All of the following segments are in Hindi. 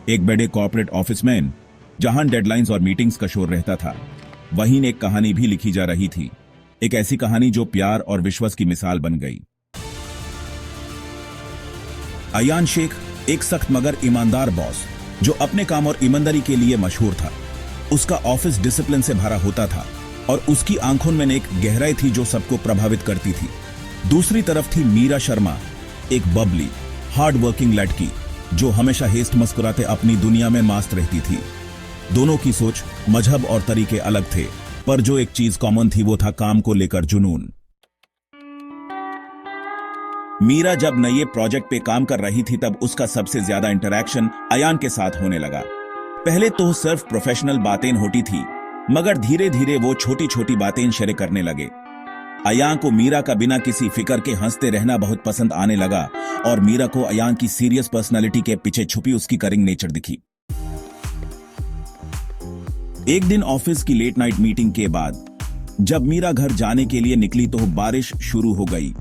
एक बड़े कॉर्पोरेट ऑफिस में जहां डेडलाइंस और मीटिंग्स का शोर रहता था, वहीं एक कहानी भी लिखी जा रही थी। एक ऐसी कहानी जो प्यार और विश्वास की मिसाल बन गई। अयान शेख एक सख्त मगर ईमानदार बॉस जो अपने काम और ईमानदारी के लिए मशहूर था। उसका ऑफिस डिसिप्लिन से भरा होता था और उसकी आंखों में एक गहराई थी जो सबको प्रभावित करती थी। दूसरी तरफ थी मीरा शर्मा, एक बबली हार्ड वर्किंग लड़की जो हमेशा हेस्ट मुस्कुराते अपनी दुनिया में मस्त रहती थी। दोनों की सोच, मजहब और तरीके अलग थे, पर जो एक चीज कॉमन थी वो था काम को लेकर जुनून। मीरा जब नए प्रोजेक्ट पे काम कर रही थी तब उसका सबसे ज्यादा इंटरैक्शन अयान के साथ होने लगा। पहले तो सिर्फ प्रोफेशनल बातें होती थी, मगर धीरे धीरे वो छोटी छोटी बातें शेयर करने लगे। अयान को मीरा का बिना किसी फिक्र के हंसते रहना बहुत पसंद आने लगा और मीरा को अयान की सीरियस पर्सनालिटी के पीछे छुपी उसकी करिंग नेचर दिखी। एक दिन ऑफिस की लेट नाइट मीटिंग के बाद जब मीरा घर जाने के लिए निकली तो बारिश शुरू हो गई।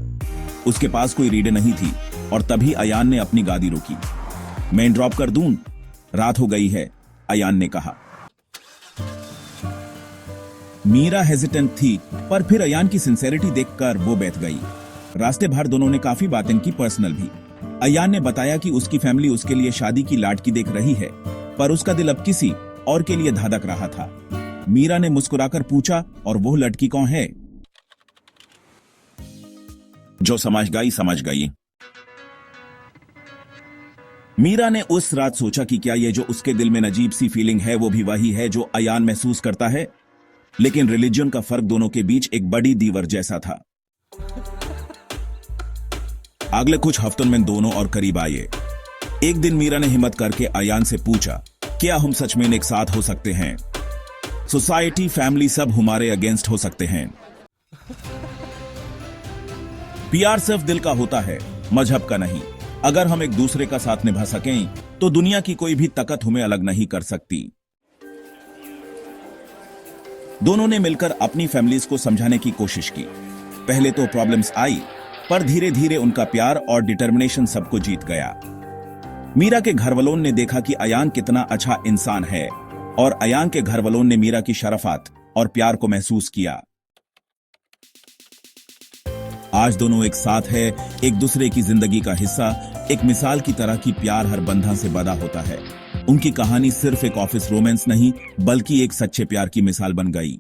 उसके पास कोई रीडर नहीं थी और तभी अयान ने अपनी गाड़ी रोकी। मैं ड्रॉप कर दूं? रात हो गई है, अयान ने कहा। मीरा हेजिटेंट थी, पर फिर अयान की सिंसेरिटी देखकर वो बैठ गई। रास्ते भर दोनों ने काफी बातें की, पर्सनल भी। अयान ने बताया कि उसकी फैमिली उसके लिए शादी की लाटकी देख रही है, पर उसका दिल अब किसी और के लिए धड़क रहा था। मीरा ने मुस्कुराकर पूछा, और वो लड़की कौन है? जो समझ गई। मीरा ने उस रात सोचा कि क्या ये जो उसके दिल में अजीब सी फीलिंग है वो भी वही है जो अयान महसूस करता है। लेकिन रिलीजन का फर्क दोनों के बीच एक बड़ी दीवार जैसा था। अगले कुछ हफ्तों में दोनों और करीब आए। एक दिन मीरा ने हिम्मत करके अयान से पूछा, क्या हम सच में एक साथ हो सकते हैं? सोसाइटी, फैमिली सब हमारे अगेंस्ट हो सकते हैं। प्यार सिर्फ दिल का होता है, मजहब का नहीं। अगर हम एक दूसरे का साथ निभा सकें तो दुनिया की कोई भी ताकत हमें अलग नहीं कर सकती। दोनों ने मिलकर अपनी फैमिलीज को समझाने की कोशिश की। पहले तो प्रॉब्लम्स आई, पर धीरे धीरे उनका प्यार और डिटर्मिनेशन सबको जीत गया। मीरा के घरवालों ने देखा कि अयान कितना अच्छा इंसान है और अयान के घरवालों ने मीरा की शराफत और प्यार को महसूस किया। आज दोनों एक साथ है, एक दूसरे की जिंदगी का हिस्सा, एक मिसाल की तरह की प्यार हर बंधन से बंधा होता है। उनकी कहानी सिर्फ एक ऑफिस रोमांस नहीं, बल्कि एक सच्चे प्यार की मिसाल बन गई।